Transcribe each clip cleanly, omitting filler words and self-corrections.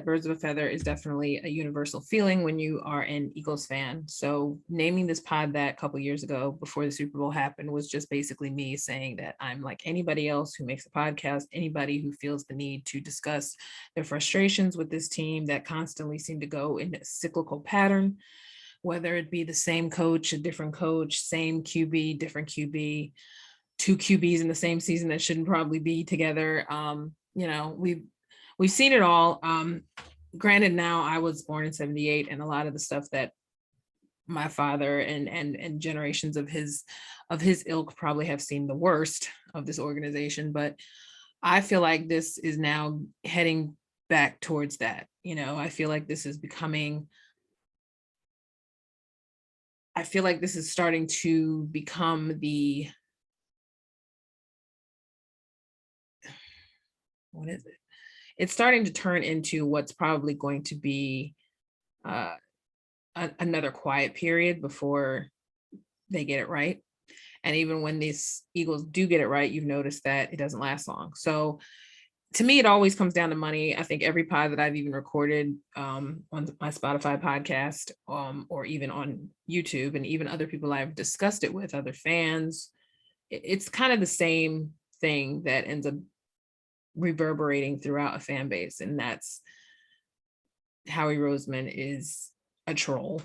Birds of a Feather is definitely a universal feeling when you are an Eagles fan. So naming this pod that a couple years ago before the Super Bowl happened was just basically me saying that I'm like anybody else who makes a podcast, anybody who feels the need to discuss their frustrations with this team that constantly seem to go in a cyclical pattern, whether it be the same coach, a different coach, same QB, different QB, two QBs in the same season that shouldn't probably be together. We've seen it all. Granted, now I was born in '78, and a lot of the stuff that my father and generations of his ilk probably have seen the worst of this organization. But I feel like this is now heading back towards that. I feel like this is becoming. I feel like this is starting to become the. What is it? It's starting to turn into what's probably going to be another quiet period before they get it right. And even when these Eagles do get it right, you've noticed that it doesn't last long. So to me, it always comes down to money. I think every pod that I've even recorded on my Spotify podcast or even on YouTube, and even other people I've discussed it with, other fans, it's kind of the same thing that ends up reverberating throughout a fan base, and that's Howie Roseman is a troll.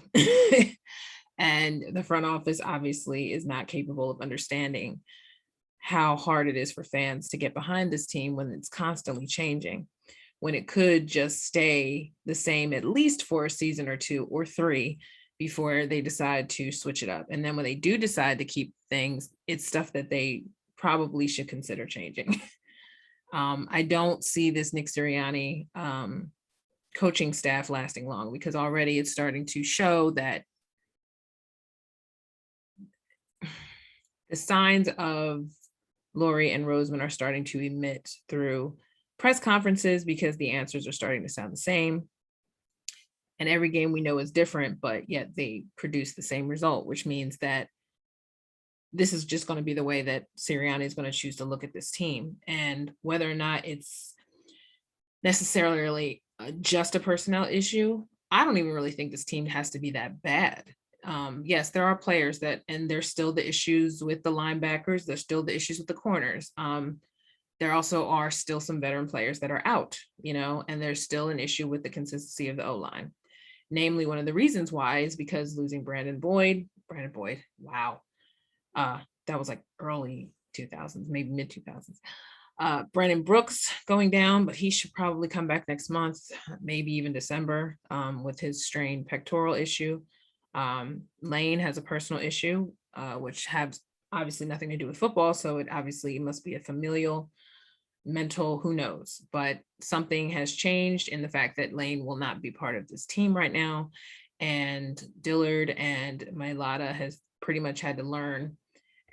And the front office obviously is not capable of understanding how hard it is for fans to get behind this team when it's constantly changing, when it could just stay the same at least for a season or two or three before they decide to switch it up. And then when they do decide to keep things, it's stuff that they probably should consider changing. I don't see this Nick Sirianni coaching staff lasting long, because already it's starting to show that the signs of Laurie and Roseman are starting to emit through press conferences, because the answers are starting to sound the same. And every game we know is different, but yet they produce the same result, which means that this is just going to be the way that Sirianni is going to choose to look at this team. And whether or not it's necessarily just a personnel issue, I don't even really think this team has to be that bad. Yes, there are players that, and there's still the issues with the linebackers. There's still the issues with the corners. There also are still some veteran players that are out, and there's still an issue with the consistency of the O-line. Namely, one of the reasons why is because losing Brandon Boyd, wow. That was like early 2000s, maybe mid 2000s. Brandon Brooks going down, but he should probably come back next month, maybe even December, with his strained pectoral issue. Lane has a personal issue, which has obviously nothing to do with football. So it obviously must be a familial, mental, who knows, but something has changed in the fact that Lane will not be part of this team right now. And Dillard and Mailata has pretty much had to learn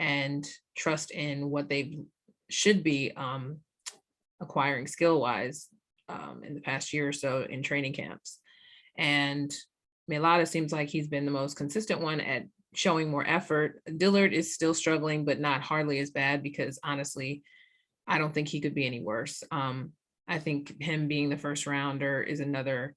and trust in what they should be acquiring skill-wise in the past year or so in training camps. And Mailata seems like he's been the most consistent one at showing more effort. Dillard is still struggling, but not hardly as bad, because honestly, I don't think he could be any worse. I think him being the first rounder is another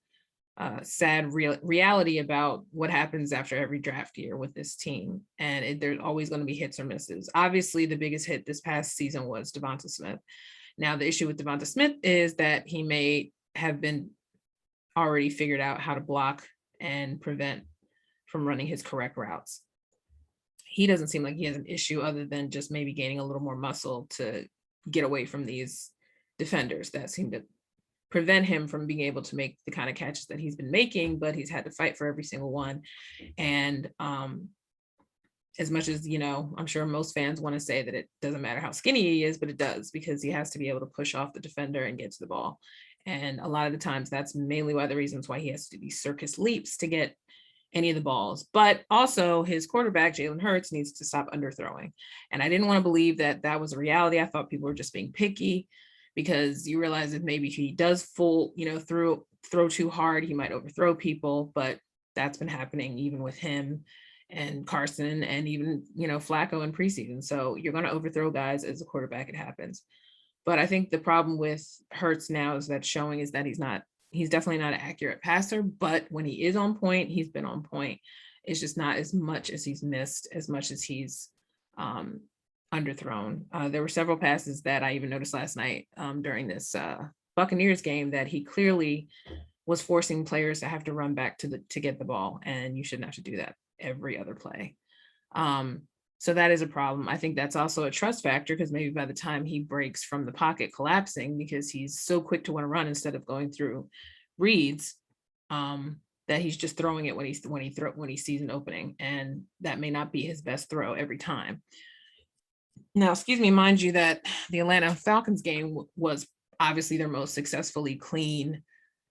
sad reality about what happens after every draft year with this team. And there's always going to be hits or misses. Obviously, the biggest hit this past season was Devonta Smith. Now, the issue with Devonta Smith is that he may have been already figured out how to block and prevent from running his correct routes. He doesn't seem like he has an issue other than just maybe gaining a little more muscle to get away from these defenders that seem to prevent him from being able to make the kind of catches that he's been making, but he's had to fight for every single one. And as much as, I'm sure most fans want to say that it doesn't matter how skinny he is, but it does, because he has to be able to push off the defender and get to the ball. And a lot of the times that's mainly one of the reasons why he has to do these circus leaps to get any of the balls. But also his quarterback, Jalen Hurts, needs to stop underthrowing. And I didn't want to believe that that was a reality. I thought people were just being picky, because you realize that maybe if he does throw too hard, he might overthrow people. But that's been happening even with him and Carson and even, Flacco in preseason. So you're going to overthrow guys as a quarterback. It happens. But I think the problem with Hurts now is that he's not He's definitely not an accurate passer, but when he is on point, he's been on point. It's just not as much as he's missed, as much as he's underthrown. There were several passes that I even noticed last night during this Buccaneers game that he clearly was forcing players to have to run back to get the ball, and you shouldn't have to do that every other play. So that is a problem. I think that's also a trust factor, because maybe by the time he breaks from the pocket collapsing, because he's so quick to want to run instead of going through reads, that he's just throwing it when he sees an opening, and that may not be his best throw every time. Now, excuse me, mind you that the Atlanta Falcons game was obviously their most successfully clean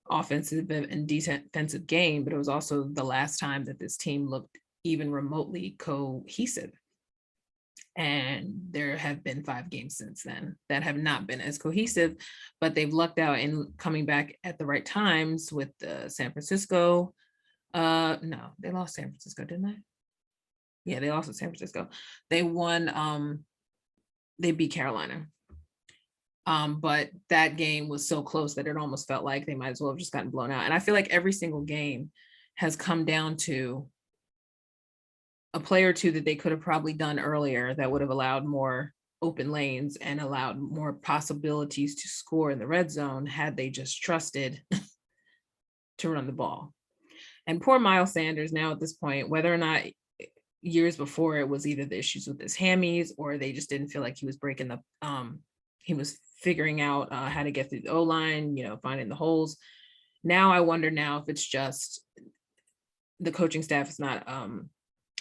offensive and defensive game, but it was also the last time that this team looked even remotely cohesive. And there have been 5 games since then that have not been as cohesive, but they've lucked out in coming back at the right times with San Francisco. No, they lost San Francisco, didn't they? Yeah, they lost to San Francisco. They won, they beat Carolina. But that game was so close that it almost felt like they might as well have just gotten blown out. And I feel like every single game has come down to a play or two that they could have probably done earlier that would have allowed more open lanes and allowed more possibilities to score in the red zone had they just trusted to run the ball. And poor Miles Sanders now at this point, whether or not years before it was either the issues with his hammies or they just didn't feel like he was breaking the he was figuring out how to get through the O-line, finding the holes. Now I wonder now if it's just the coaching staff is not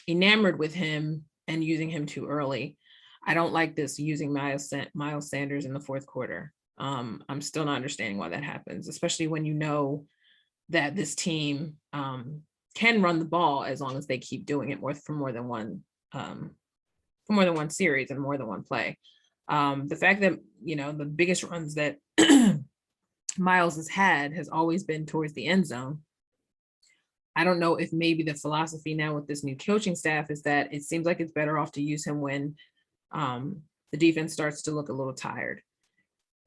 enamored with him and using him too early. I don't like this using Miles Sanders in the fourth quarter. I'm still not understanding why that happens, especially when you know that this team can run the ball as long as they keep doing it for more than one series and more than one play. The fact that the biggest runs that Miles has had has always been towards the end zone. I don't know if maybe the philosophy now with this new coaching staff is that it seems like it's better off to use him when the defense starts to look a little tired.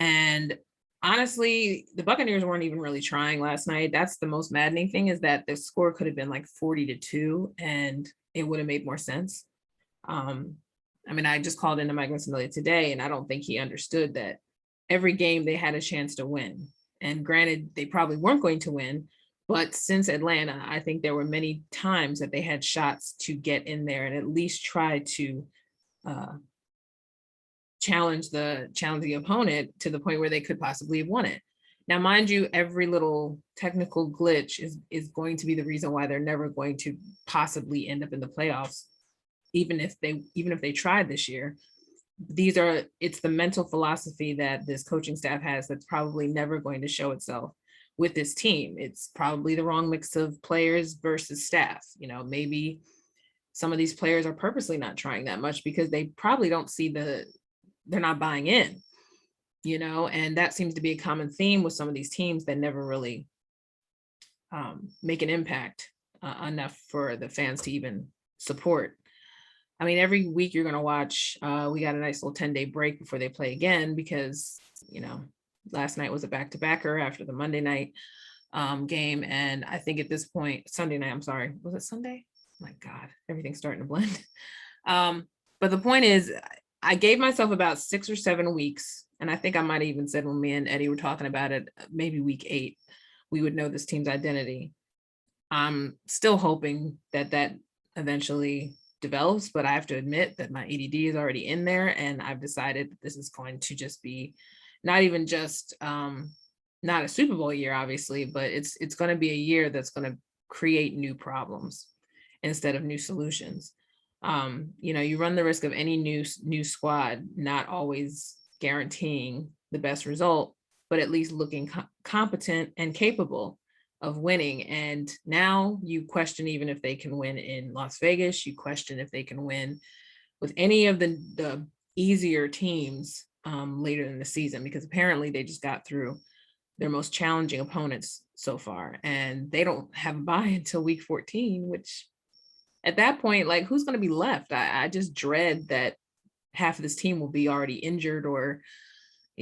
And honestly, the Buccaneers weren't even really trying last night. That's the most maddening thing, is that the score could have been like 40-2 and it would have made more sense. I just called into Mike Missanelli today, and I don't think he understood that every game they had a chance to win. And granted, they probably weren't going to win, but since Atlanta, I think there were many times that they had shots to get in there and at least try to challenge the opponent to the point where they could possibly have won it. Now, mind you, every little technical glitch is going to be the reason why they're never going to possibly end up in the playoffs, even if they tried this year. It's the mental philosophy that this coaching staff has that's probably never going to show itself with this team. It's probably the wrong mix of players versus staff. Maybe some of these players are purposely not trying that much because they probably don't see they're not buying in, and that seems to be a common theme with some of these teams that never really make an impact enough for the fans to even support. Every week you're going to watch, we got a nice little 10-day break before they play again because, last night was a back-to-backer after the Monday night game. And I think at this point, Sunday night, I'm sorry, was it Sunday? Oh my God, everything's starting to blend. But the point is, I gave myself about 6 or 7 weeks. And I think I might have even said when me and Eddie were talking about it, maybe week 8, we would know this team's identity. I'm still hoping that eventually develops, but I have to admit that my ADD is already in there, and I've decided that this is going to just be not even just not a Super Bowl year, obviously, but it's going to be a year that's going to create new problems instead of new solutions. You run the risk of any new squad not always guaranteeing the best result, but at least looking competent and capable of winning. And now you question even if they can win in Las Vegas. You question if they can win with any of the easier teams later in the season, because apparently they just got through their most challenging opponents so far, and they don't have a bye until week 14, which at that point, like, who's going to be left? I just dread that half of this team will be already injured or,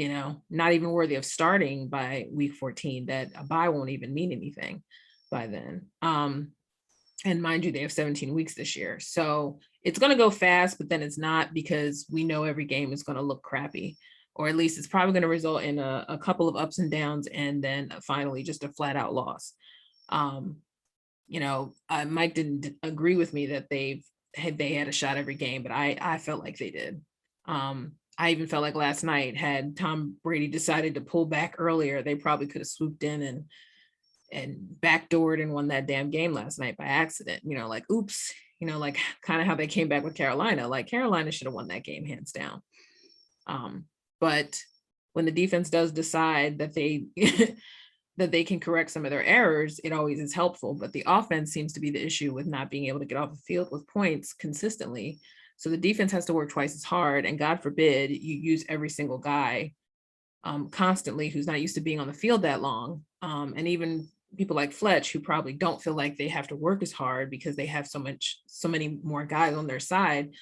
not even worthy of starting by week 14, that a bye won't even mean anything by then. And mind you, they have 17 weeks this year. So it's going to go fast, but then it's not, because we know every game is going to look crappy, or at least it's probably going to result in a couple of ups and downs, and then finally just a flat out loss. Mike didn't agree with me that they had a shot every game, but I felt like they did. I even felt like last night, had Tom Brady decided to pull back earlier, they probably could have swooped in and backdoored and won that damn game last night by accident. Like, oops, like kind of how they came back with Carolina. Like, Carolina should have won that game hands down. But when the defense does decide that they that they can correct some of their errors, it always is helpful. But the offense seems to be the issue with not being able to get off the field with points consistently. So the defense has to work twice as hard. And God forbid you use every single guy constantly who's not used to being on the field that long. And even people like Fletch, who probably don't feel like they have to work as hard because they have so many more guys on their side.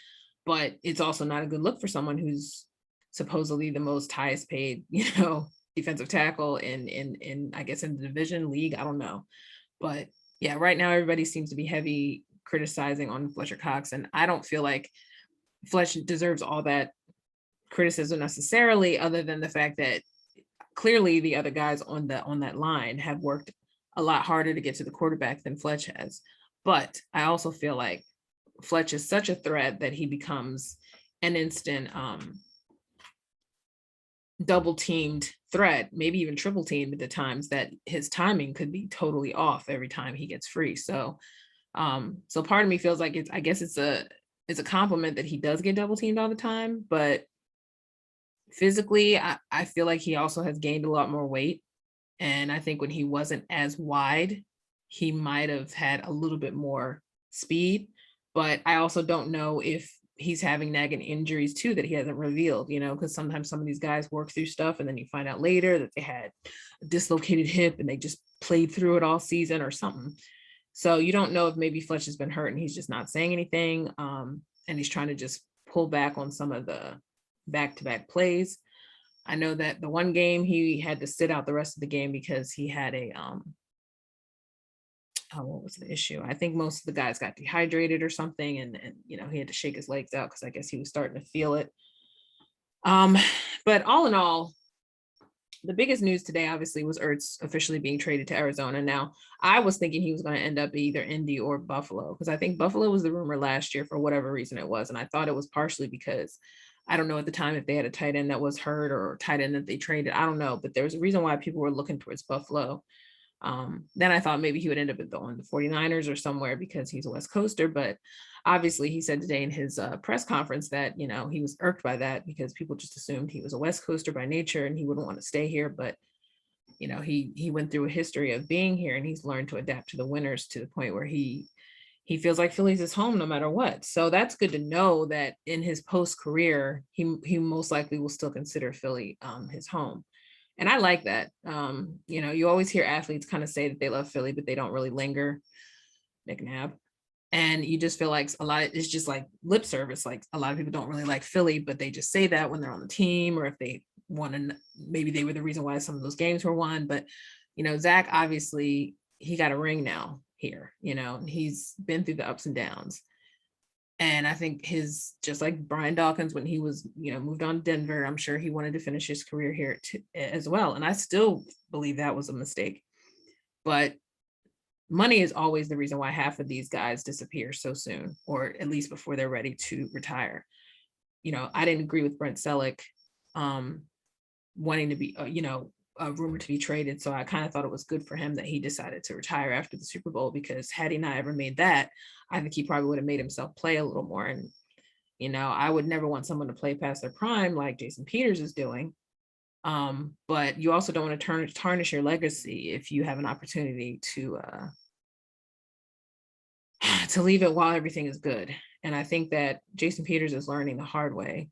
But it's also not a good look for someone who's supposedly the most highest paid, defensive tackle in I guess in the division league. I don't know. But yeah, right now everybody seems to be heavy criticizing on Fletcher Cox. And I don't feel like Fletch deserves all that criticism necessarily, other than the fact that clearly the other guys on that line have worked a lot harder to get to the quarterback than Fletch has. But I also feel like Fletch is such a threat that he becomes an instant double teamed threat, maybe even triple teamed at the times, that his timing could be totally off every time he gets free. So part of me feels like I guess it's a compliment that he does get double teamed all the time, but physically, I feel like he also has gained a lot more weight. And I think when he wasn't as wide, he might have had a little bit more speed. But I also don't know if he's having nagging injuries too that he hasn't revealed, because sometimes some of these guys work through stuff and then you find out later that they had a dislocated hip and they just played through it all season or something. So you don't know if maybe Fletch has been hurt and he's just not saying anything. And he's trying to just pull back on some of the back-to-back plays. I know that the one game he had to sit out the rest of the game because he had a what was the issue? I think most of the guys got dehydrated or something, and he had to shake his legs out because I guess he was starting to feel it. But all in all, the biggest news today obviously was Ertz officially being traded to Arizona. Now, I was thinking he was going to end up either Indy or Buffalo, because I think Buffalo was the rumor last year for whatever reason it was, and I thought it was partially because I don't know at the time if they had a tight end that was hurt or a tight end that they traded. I don't know, but there was a reason why people were looking towards Buffalo. Then I thought maybe he would end up on the 49ers or somewhere because he's a West Coaster. But obviously he said today in his press conference that, he was irked by that because people just assumed he was a West Coaster by nature and he wouldn't want to stay here. But, he went through a history of being here and he's learned to adapt to the winters to the point where he feels like Philly's his home no matter what. So that's good to know that in his post career, he most likely will still consider Philly his home. And I like that. You always hear athletes kind of say that they love Philly, but they don't really linger. McNabb. And you just feel like it's just like lip service. Like a lot of people don't really like Philly, but they just say that when they're on the team or if they want to, maybe they were the reason why some of those games were won. But, Zach, obviously he got a ring now here, he's been through the ups and downs. And I think just like Brian Dawkins, when he was, moved on to Denver, I'm sure he wanted to finish his career here as well. And I still believe that was a mistake. But money is always the reason why half of these guys disappear so soon, or at least before they're ready to retire. I didn't agree with Brent Selleck wanting to be, rumored to be traded. So I kind of thought it was good for him that he decided to retire after the Super Bowl, because had he not ever made that, I think he probably would have made himself play a little more. And, I would never want someone to play past their prime like Jason Peters is doing. But you also don't want to tarnish your legacy if you have an opportunity to leave it while everything is good. And I think that Jason Peters is learning the hard way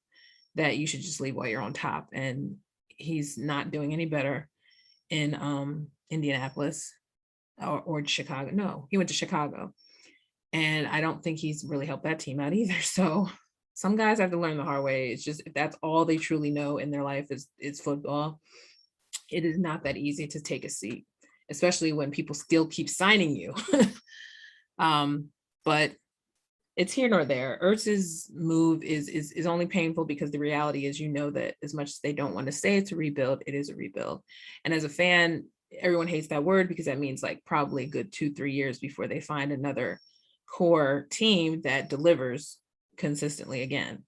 that you should just leave while you're on top. And he's not doing any better in Indianapolis or Chicago. No, he went to Chicago. And I don't think he's really helped that team out either. So some guys have to learn the hard way. It's just, if that's all they truly know in their life is football, it is not that easy to take a seat, especially when people still keep signing you. But it's here nor there. Ertz's move is only painful because the reality is, that as much as they don't want to say it's a rebuild, it is a rebuild. And as a fan, everyone hates that word because that means like probably a good 2-3 years before they find another core team that delivers consistently again.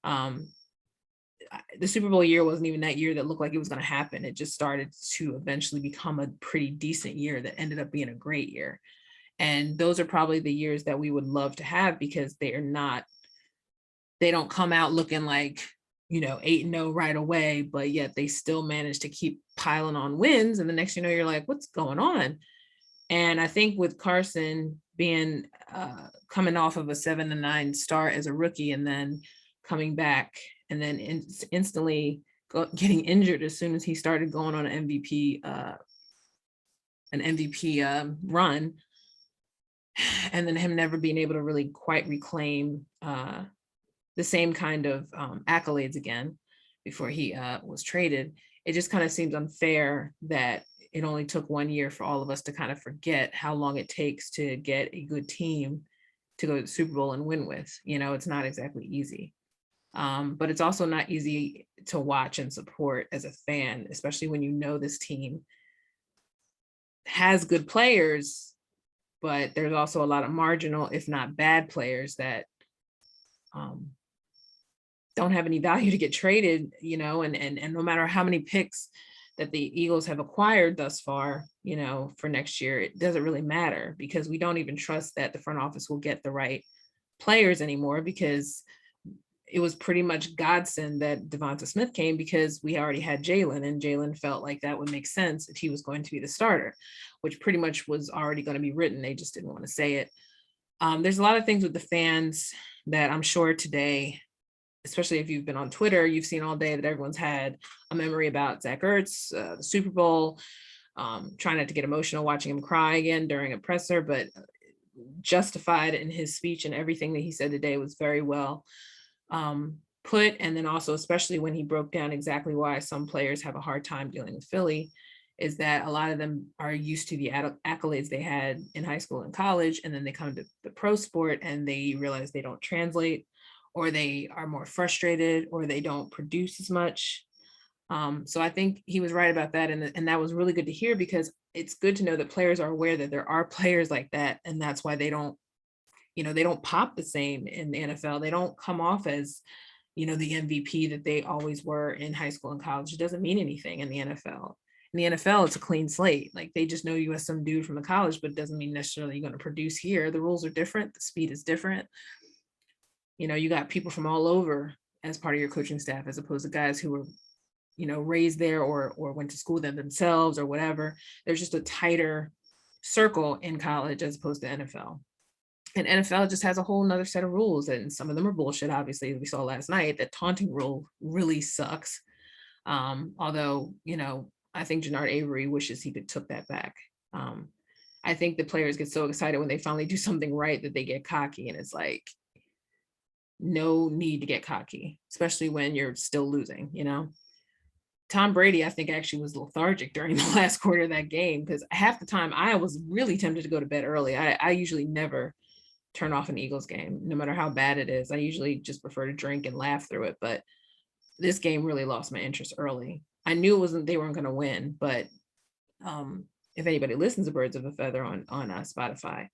The Super Bowl year wasn't even that year that looked like it was going to happen. It just started to eventually become a pretty decent year that ended up being a great year. And those are probably the years that we would love to have, because they don't come out looking like, 8-0 right away, but yet they still manage to keep piling on wins. And the next, you're like, what's going on? And I think with Carson being coming off of a 7-9 start as a rookie, and then coming back, and then instantly getting injured as soon as he started going on an MVP run, and then him never being able to really quite reclaim the same kind of accolades again before he was traded. It just kind of seems unfair that it only took 1 year for all of us to kind of forget how long it takes to get a good team to go to the Super Bowl and win with. It's not exactly easy. But it's also not easy to watch and support as a fan, especially when this team has good players, but there's also a lot of marginal, if not bad players that don't have any value to get traded, and no matter how many picks that the Eagles have acquired thus far, for next year, it doesn't really matter, because we don't even trust that the front office will get the right players anymore, because it was pretty much godsend that Devonta Smith came, because we already had Jalen, and Jalen felt like that would make sense if he was going to be the starter, which pretty much was already going to be written. They just didn't want to say it. There's a lot of things with the fans that I'm sure today, especially if you've been on Twitter, you've seen all day that everyone's had a memory about Zach Ertz, the Super Bowl, trying not to get emotional watching him cry again during a presser, but justified in his speech, and everything that he said today was very well put. And then also, especially when he broke down exactly why some players have a hard time dealing with Philly, is that a lot of them are used to the accolades they had in high school and college, and then they come to the pro sport and they realize they don't translate, or they are more frustrated, or they don't produce as much. So I think he was right about that. And that was really good to hear, because it's good to know that players are aware that there are players like that. And that's why they don't pop the same in the NFL. They don't come off as, the MVP that they always were in high school and college. It doesn't mean anything in the NFL. In the NFL, it's a clean slate. Like, they just know you as some dude from the college, but it doesn't mean necessarily you're going to produce here. The rules are different. The speed is different. You got people from all over as part of your coaching staff, as opposed to guys who were, raised there or went to school them themselves or whatever. There's just a tighter circle in college as opposed to NFL. And NFL just has a whole nother set of rules, and some of them are bullshit. Obviously, we saw last night that taunting rule really sucks. Although, I think Jannard Avery wishes he could took that back. I think the players get so excited when they finally do something right that they get cocky, and it's like, no need to get cocky, especially when you're still losing. Tom Brady, I think, actually was lethargic during the last quarter of that game, because half the time I was really tempted to go to bed early. I usually never turn off an Eagles game, no matter how bad it is. I usually just prefer to drink and laugh through it. But this game really lost my interest early. I knew they weren't going to win, but if anybody listens to Birds of a Feather on Spotify,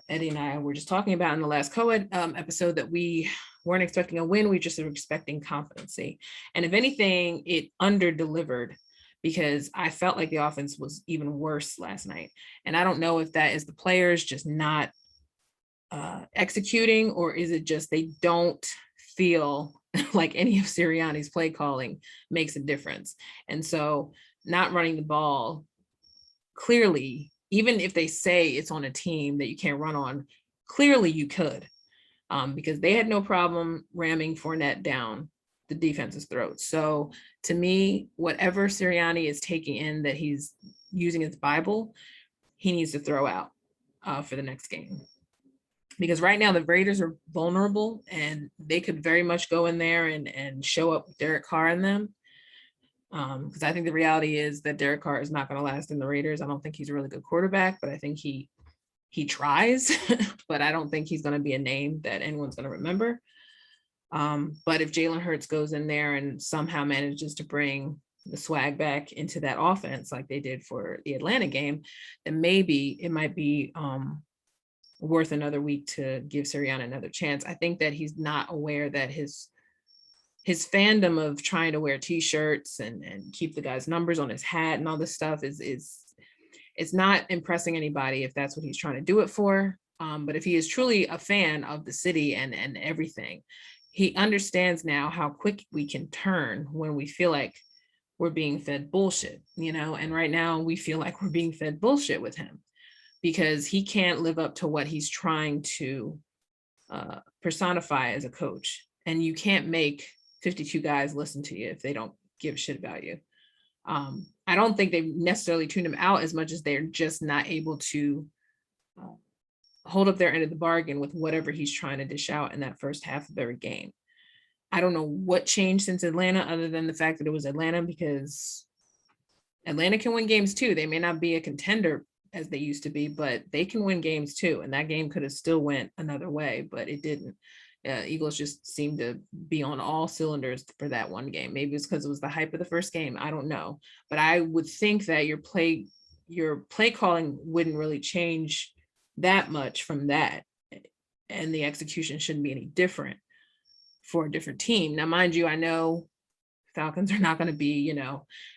Eddie and I were just talking about in the last CoEd episode that we weren't expecting a win. We just were expecting competency. And if anything, it under-delivered, because I felt like the offense was even worse last night. And I don't know if that is the players just not executing, or is it just they don't feel like any of Sirianni's play calling makes a difference. And so not running the ball, clearly, even if they say it's on a team that you can't run on, clearly you could, because they had no problem ramming Fournette down the defense's throat. So to me, whatever Sirianni is taking in that he's using as Bible, he needs to throw out for the next game. because right now the Raiders are vulnerable and they could very much go in there and show up with Derek Carr in them. Because I think the reality is that Derek Carr is not going to last in the Raiders. I don't think he's a really good quarterback, but I think he tries, but I don't think he's going to be a name that anyone's going to remember. But if Jalen Hurts goes in there and somehow manages to bring the swag back into that offense like they did for the Atlanta game, then maybe it might be worth another week to give Sirianni another chance. I think that he's not aware that his fandom of trying to wear t-shirts and keep the guy's numbers on his hat and all this stuff is it's not impressing anybody if that's what he's trying to do it for. But if he is truly a fan of the city and everything, he understands now how quick we can turn when we feel like we're being fed bullshit, and right now we feel like we're being fed bullshit with him because he can't live up to what he's trying to personify as a coach. And you can't make 52 guys listen to you if they don't give a shit about you. I don't think they necessarily tune him out as much as they're just not able to hold up their end of the bargain with whatever he's trying to dish out in that first half of every game. I don't know what changed since Atlanta other than the fact that it was Atlanta, because Atlanta can win games too. They may not be a contender as they used to be, but they can win games too. And that game could have still went another way, but it didn't. Eagles just seemed to be on all cylinders for that one game. Maybe it's because it was the hype of the first game. I don't know. But I would think that your play calling wouldn't really change that much from that. And the execution shouldn't be any different for a different team. Now, mind you, I know Falcons are not going to be,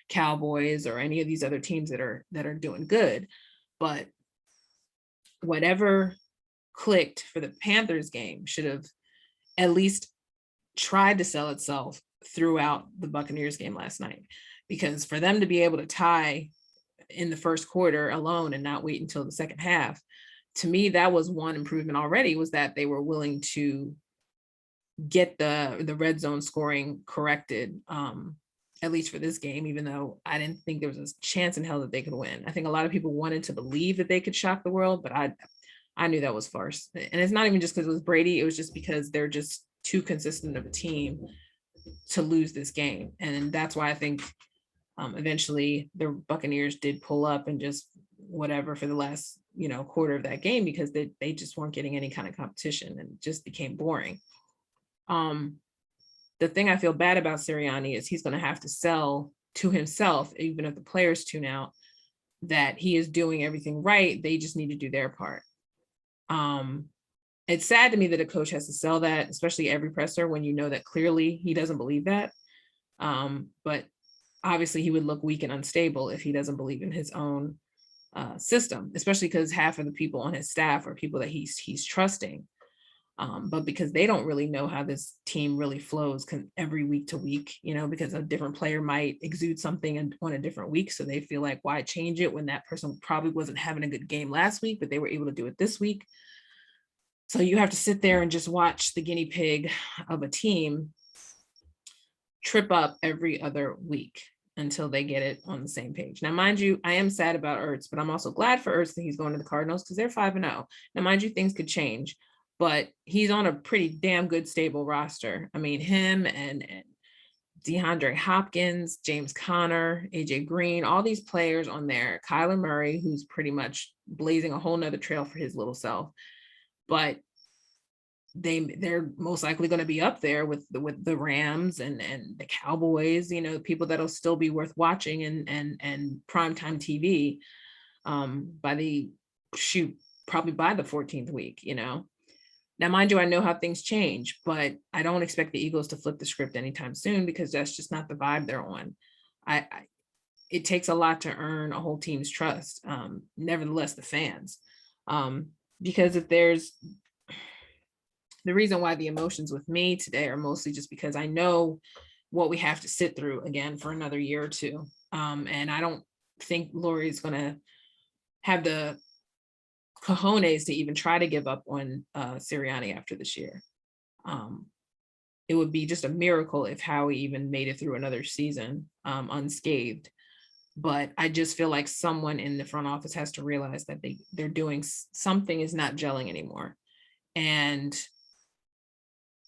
Cowboys or any of these other teams that are doing good. But whatever clicked for the Panthers game should have at least tried to sell itself throughout the Buccaneers game last night, because for them to be able to tie in the first quarter alone and not wait until the second half, to me, that was one improvement already, was that they were willing to get the red zone scoring corrected, at least for this game, even though I didn't think there was a chance in hell that they could win. I think a lot of people wanted to believe that they could shock the world, but I knew that was farce. And it's not even just because it was Brady. It was just because they're just too consistent of a team to lose this game. And that's why I think eventually the Buccaneers did pull up and just whatever for the last, quarter of that game, because they just weren't getting any kind of competition and just became boring. The thing I feel bad about Sirianni is he's going to have to sell to himself, even if the players tune out, that he is doing everything right. They just need to do their part. It's sad to me that a coach has to sell that, especially every presser, when you know that clearly he doesn't believe that. But obviously he would look weak and unstable if he doesn't believe in his own system, especially because half of the people on his staff are people that he's trusting. But because they don't really know how this team really flows every week to week, because a different player might exude something on a different week. So they feel like, why change it when that person probably wasn't having a good game last week, but they were able to do it this week. So you have to sit there and just watch the guinea pig of a team trip up every other week until they get it on the same page. Now, mind you, I am sad about Ertz, but I'm also glad for Ertz that he's going to the Cardinals because they're 5-0. Now, mind you, things could change, but he's on a pretty damn good, stable roster. I mean, him and DeAndre Hopkins, James Conner, AJ Green, all these players on there, Kyler Murray, who's pretty much blazing a whole nother trail for his little self. But they're most likely going to be up there with the Rams and the Cowboys, people that'll still be worth watching and primetime TV probably by the 14th week, Now, mind you, I know how things change, but I don't expect the Eagles to flip the script anytime soon because that's just not the vibe they're on. It takes a lot to earn a whole team's trust. Nevertheless, the fans, because if there's the reason why the emotions with me today are mostly just because I know what we have to sit through again for another year or two. And I don't think Lori's going to have the cojones to even try to give up on Sirianni after this year. It would be just a miracle if Howie even made it through another season unscathed. But I just feel like someone in the front office has to realize that they're doing something is not gelling anymore. And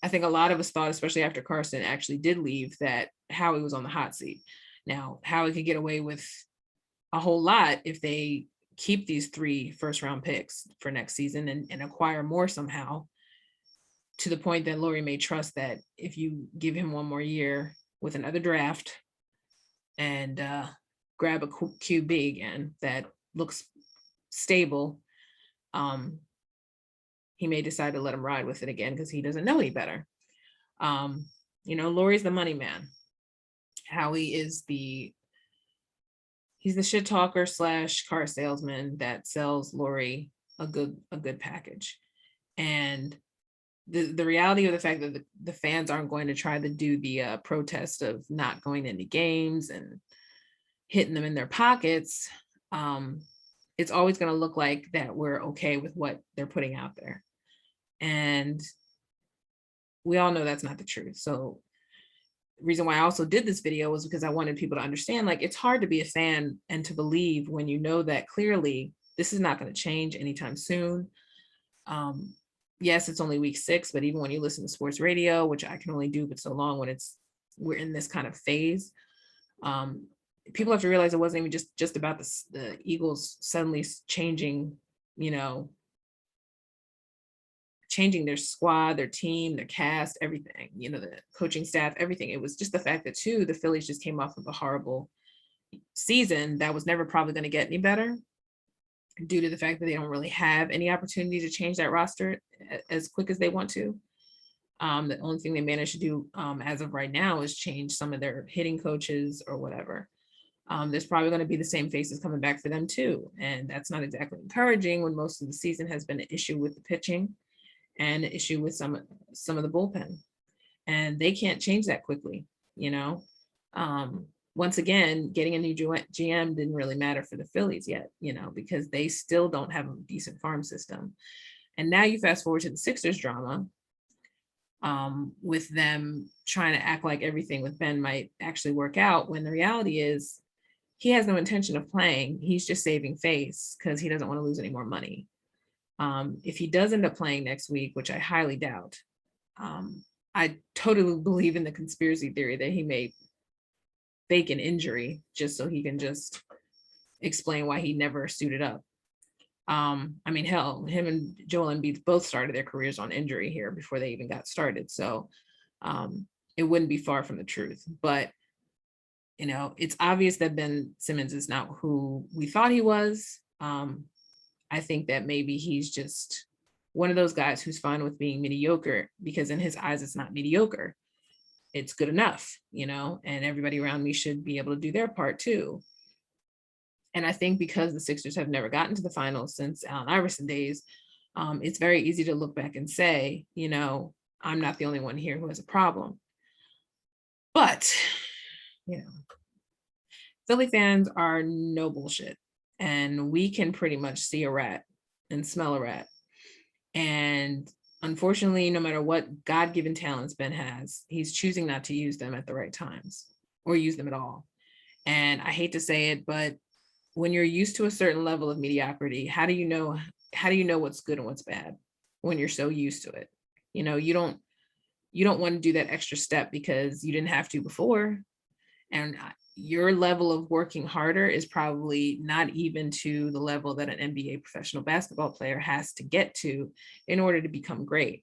I think a lot of us thought, especially after Carson actually did leave, that Howie was on the hot seat. Now, Howie could get away with a whole lot if they keep these 3 first-round picks for next season and acquire more somehow, to the point that Lurie may trust that if you give him 1 more year with another draft and grab a QB again that looks stable, he may decide to let him ride with it again because he doesn't know any better. Lurie's the money man. Howie is he's the shit talker / car salesman that sells Lurie a good package. And the reality of the fact that the fans aren't going to try to do the protest of not going into games and hitting them in their pockets, it's always going to look like that we're okay with what they're putting out there. And we all know that's not the truth. So the reason why I also did this video was because I wanted people to understand, like, it's hard to be a fan and to believe when you know that clearly this is not going to change anytime soon. Yes, it's only week 6, but even when you listen to sports radio, which I can only do but so long when we're in this kind of phase, people have to realize it wasn't even just about the Eagles suddenly changing their squad, their team, their cast, everything, the coaching staff, everything. It was just the fact that the Phillies just came off of a horrible season that was never probably going to get any better, due to the fact that they don't really have any opportunity to change that roster as quick as they want to. The only thing they managed to do as of right now is change some of their hitting coaches or whatever. There's probably going to be the same faces coming back for them too. And that's not exactly encouraging when most of the season has been an issue with the pitching and an issue with some of the bullpen. And they can't change that quickly, Once again, getting a new GM didn't really matter for the Phillies yet, because they still don't have a decent farm system. And now you fast forward to the Sixers drama, with them trying to act like everything with Ben might actually work out, when the reality is he has no intention of playing. He's just saving face because he doesn't want to lose any more money. If he does end up playing next week, which I highly doubt, I totally believe in the conspiracy theory that he may fake an injury just so he can just explain why he never suited up. Hell, him and Joel Embiid both started their careers on injury here before they even got started. So it wouldn't be far from the truth. But, it's obvious that Ben Simmons is not who we thought he was. I think that maybe he's just one of those guys who's fine with being mediocre, because in his eyes, it's not mediocre. It's good enough, and everybody around me should be able to do their part too. And I think because the Sixers have never gotten to the finals since Allen Iverson days, it's very easy to look back and say, I'm not the only one here who has a problem. But, Philly fans are no bullshit. And we can pretty much see a rat and smell a rat. And unfortunately, no matter what God-given talents Ben has, he's choosing not to use them at the right times or use them at all. And I hate to say it, but when you're used to a certain level of mediocrity, how do you know what's good and what's bad when you're so used to it? You don't want to do that extra step because you didn't have to before. And your level of working harder is probably not even to the level that an NBA professional basketball player has to get to in order to become great.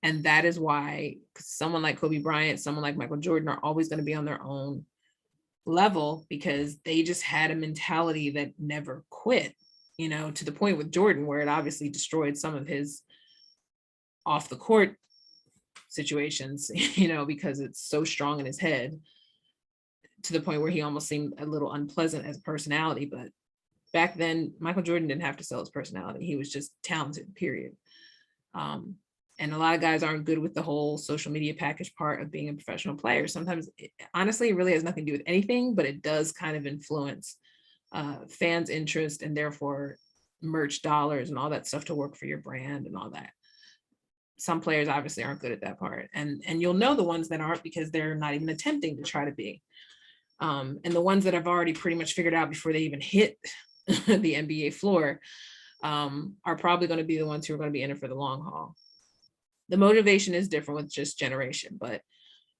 And that is why someone like Kobe Bryant, someone like Michael Jordan are always going to be on their own level, because they just had a mentality that never quit, to the point with Jordan where it obviously destroyed some of his off the court situations, because it's so strong in his head, to the point where he almost seemed a little unpleasant as a personality. But back then, Michael Jordan didn't have to sell his personality. He was just talented, period. And a lot of guys aren't good with the whole social media package part of being a professional player. Sometimes, honestly, it really has nothing to do with anything, but it does kind of influence fans' interest and therefore merch dollars and all that stuff to work for your brand and all that. Some players obviously aren't good at that part. And you'll know the ones that aren't because they're not even attempting to try to be. And the ones that have already pretty much figured out before they even hit the NBA floor are probably going to be the ones who are going to be in it for the long haul. the motivation is different with just generation, but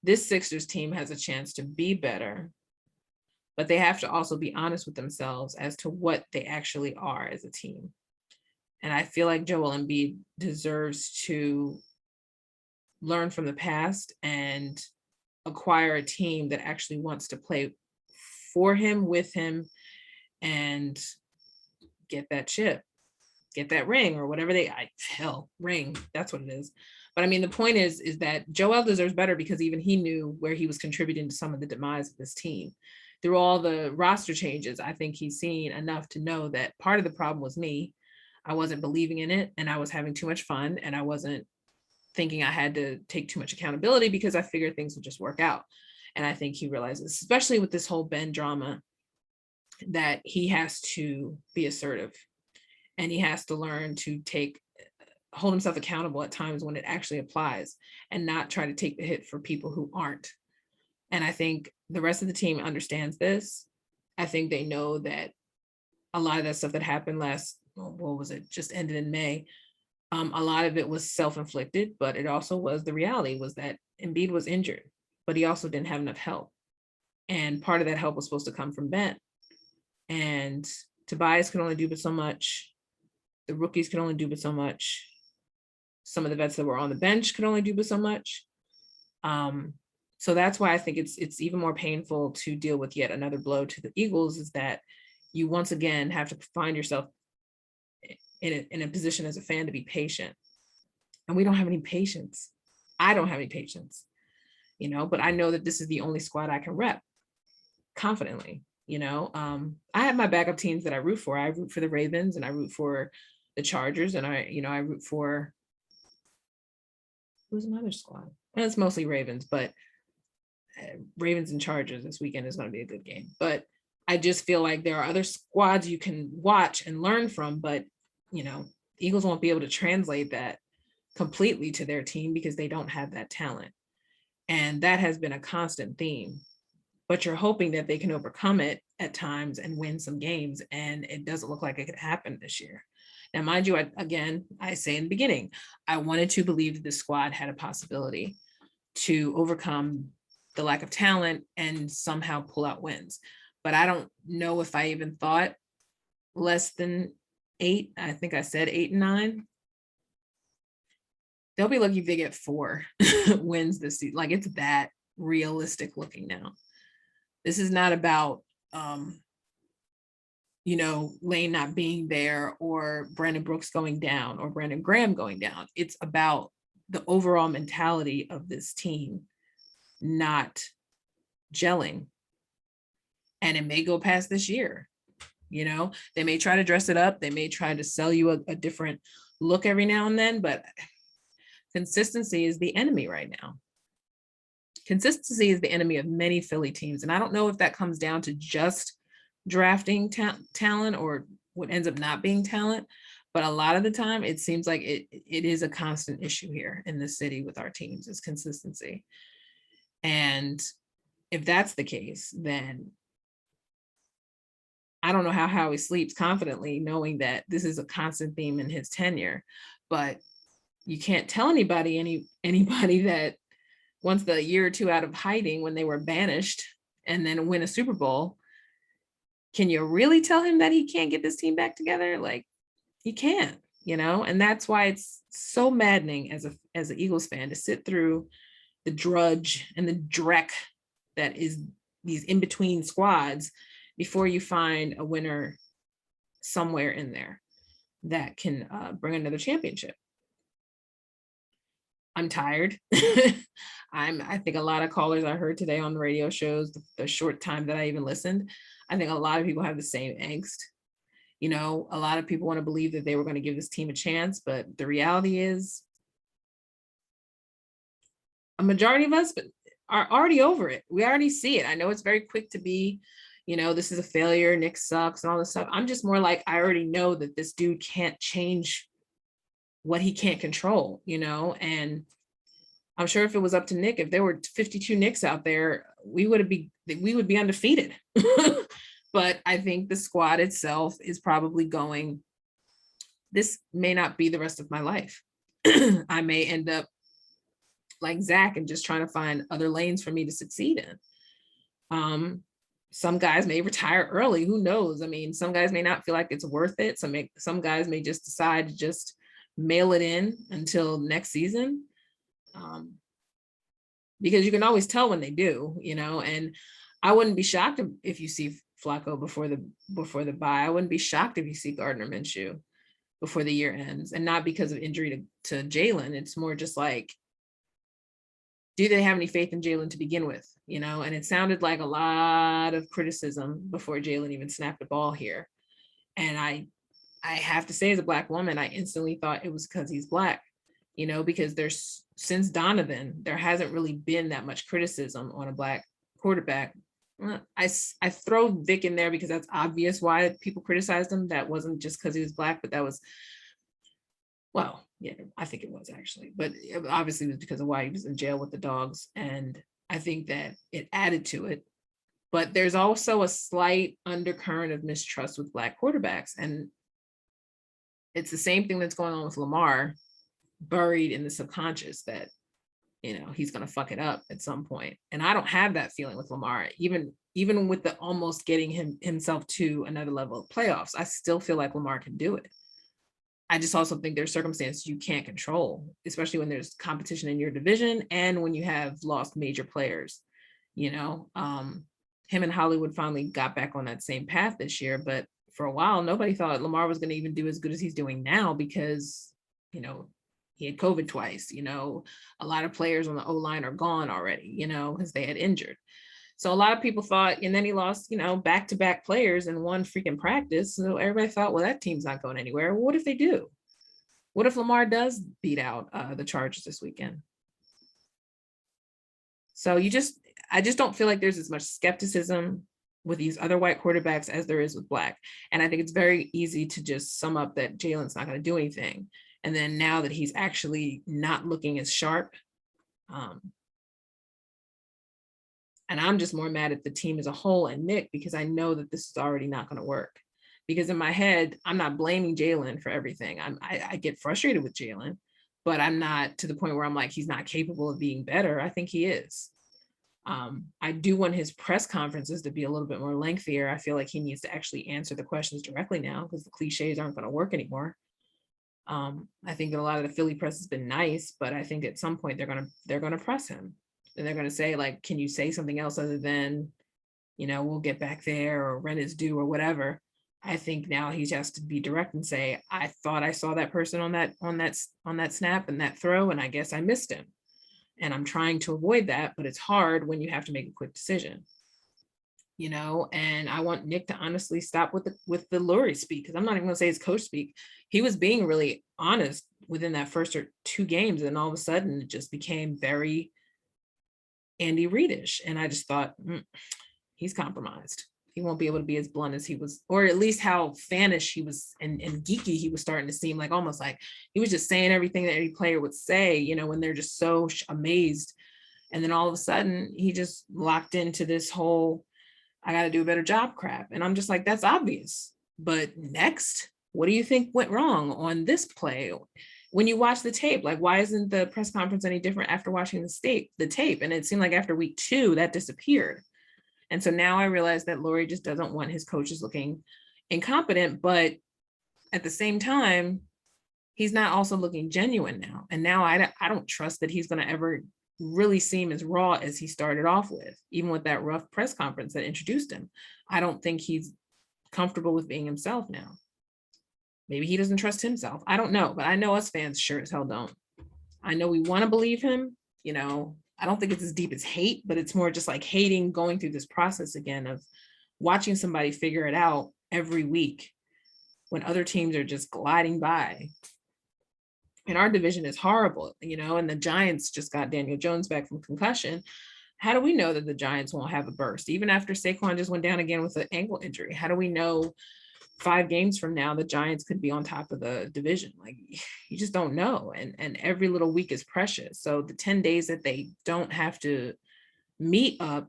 this Sixers team has a chance to be better, but they have to also be honest with themselves as to what they actually are as a team. And I feel like Joel Embiid deserves to learn from the past and acquire a team that actually wants to play for him, with him, and get that chip, get that ring, or whatever ring, that's what it is. But I mean, the point is that Joel deserves better, because even he knew where he was contributing to some of the demise of this team. Through all the roster changes, I think he's seen enough to know that part of the problem was me. I wasn't believing in it, and I was having too much fun, and I wasn't thinking I had to take too much accountability, because I figured things would just work out. And I think he realizes, especially with this whole Ben drama, that he has to be assertive, and he has to learn to hold himself accountable at times when it actually applies, and not try to take the hit for people who aren't. And I think the rest of the team understands this. I think they know that a lot of that stuff that happened just ended in May. A lot of it was self-inflicted, but it also was, the reality was that Embiid was injured, but he also didn't have enough help. And part of that help was supposed to come from Ben. And Tobias can only do but so much. The rookies can only do but so much. Some of the vets that were on the bench could only do but so much. So that's why I think it's even more painful to deal with yet another blow to the Eagles, is that you once again have to find yourself in a position as a fan to be patient. And we don't have any patience. I don't have any patience, but I know that this is the only squad I can rep confidently. I have my backup teams that I root for. I root for the Ravens, and I root for the Chargers, and I root for, who's another squad? And it's mostly Ravens, but Ravens and Chargers this weekend is going to be a good game. But I just feel like there are other squads you can watch and learn from, but Eagles won't be able to translate that completely to their team because they don't have that talent. And that has been a constant theme. But you're hoping that they can overcome it at times and win some games, and it doesn't look like it could happen this year. Now, mind you, I say in the beginning, I wanted to believe that the squad had a possibility to overcome the lack of talent and somehow pull out wins. But I don't know if I even thought less than 8. I think I said 8 and 9. They'll be lucky if they get 4 wins this season. Like, it's that realistic looking now. This is not about, Lane not being there, or Brandon Brooks going down, or Brandon Graham going down. It's about the overall mentality of this team not gelling. And it may go past this year. They may try to dress it up. They may try to sell you a different look every now and then, but consistency is the enemy right now. Consistency is the enemy of many Philly teams. And I don't know if that comes down to just drafting talent or what ends up not being talent, but a lot of the time it seems like it is a constant issue here in the city with our teams, is consistency. And if that's the case, then I don't know how Howie sleeps confidently knowing that this is a constant theme in his tenure. But you can't tell anybody that once the year or two out of hiding, when they were banished and then win a Super Bowl, can you really tell him that he can't get this team back together? Like, he can't, and that's why it's so maddening as an Eagles fan to sit through the drudge and the dreck that is these in-between squads before you find a winner somewhere in there that can bring another championship. I'm tired. I think a lot of callers I heard today on the radio shows, the short time that I even listened, I think a lot of people have the same angst. A lot of people want to believe that they were going to give this team a chance, but the reality is a majority of us are already over it. We already see it. I know it's very quick to be, this is a failure, Nick sucks and all this stuff. I'm just more like, I already know that this dude can't change what he can't control, and I'm sure if it was up to Nick, if there were 52 Knicks out there, we would be undefeated. But I think the squad itself is probably going, this may not be the rest of my life. I may end up like Zach and just trying to find other lanes for me to succeed in. Some guys may retire early, who knows? I mean, some guys may not feel like it's worth it. Some guys may just decide to just mail it in until next season. Because you can always tell when they do, and I wouldn't be shocked if you see Flacco before the bye. I wouldn't be shocked if you see Gardner Minshew before the year ends, and not because of injury to Jalen. It's more just like, do they have any faith in Jalen to begin with? And it sounded like a lot of criticism before Jalen even snapped the ball here. And I have to say, as a Black woman, I instantly thought it was because he's Black, because since Donovan, there hasn't really been that much criticism on a Black quarterback. I throw Vic in there because that's obvious why people criticized him. That wasn't just because he was Black, but that was, well, yeah, I think it was actually, but it obviously was because of why he was in jail with the dogs. And I think that it added to it. But there's also a slight undercurrent of mistrust with Black quarterbacks. And it's the same thing that's going on with Lamar, buried in the subconscious that, he's going to fuck it up at some point. And I don't have that feeling with Lamar, even with the almost getting himself to another level of playoffs. I still feel like Lamar can do it. I just also think there's circumstances you can't control, especially when there's competition in your division and when you have lost major players. Him and Hollywood finally got back on that same path this year, but for a while, nobody thought Lamar was going to even do as good as he's doing now because, he had COVID twice. A lot of players on the O-line are gone already, because they had injured. So a lot of people thought, and then he lost, back-to-back players in one freaking practice. So everybody thought, well, that team's not going anywhere. Well, what if they do? What if Lamar does beat out the Chargers this weekend? So I just don't feel like there's as much skepticism with these other white quarterbacks as there is with Black. And I think it's very easy to just sum up that Jalen's not going to do anything. And then now that he's actually not looking as sharp, and I'm just more mad at the team as a whole and Nick, because I know that this is already not going to work. Because in my head, I'm not blaming Jalen for everything. I get frustrated with Jalen, but I'm not to the point where I'm like, he's not capable of being better. I think he is. I do want his press conferences to be a little bit more lengthier. I feel like he needs to actually answer the questions directly now because the cliches aren't going to work anymore. I think that a lot of the Philly press has been nice, but I think at some point they're gonna press him, and they're gonna say, like, can you say something else other than, we'll get back there, or rent is due, or whatever. I think now he has to be direct and say, I thought I saw that person on that snap and that throw, and I guess I missed him. And I'm trying to avoid that, but it's hard when you have to make a quick decision. And I want Nick to honestly stop with the Lurie speak, because I'm not even gonna say his coach speak. He was being really honest within that first or two games, and all of a sudden it just became very Andy Reid-ish. And I just thought, he's compromised. He won't be able to be as blunt as he was, or at least how fanish he was and geeky he was starting to seem, like almost like he was just saying everything that every player would say, when they're just so amazed. And then all of a sudden he just locked into this whole, I got to do a better job crap. And I'm just like, that's obvious. But next, what do you think went wrong on this play? When you watch the tape, like, why isn't the press conference any different after watching the tape? And it seemed like after week 2, that disappeared. And so now I realize that Lurie just doesn't want his coaches looking incompetent, but at the same time, he's not also looking genuine now. And now I don't trust that he's going to ever really seem as raw as he started off with, even with that rough press conference that introduced him. I don't think he's comfortable with being himself now. Maybe he doesn't trust himself. I don't know, but I know us fans sure as hell don't. I know we want to believe him. I don't think it's as deep as hate, but it's more just like hating going through this process again of watching somebody figure it out every week when other teams are just gliding by. And our division is horrible, and the Giants just got Daniel Jones back from concussion. How do we know that the Giants won't have a burst? Even after Saquon just went down again with an ankle injury, how do we know 5 games from now the Giants could be on top of the division? Like, you just don't know. And every little week is precious. So the 10 days that they don't have to meet up,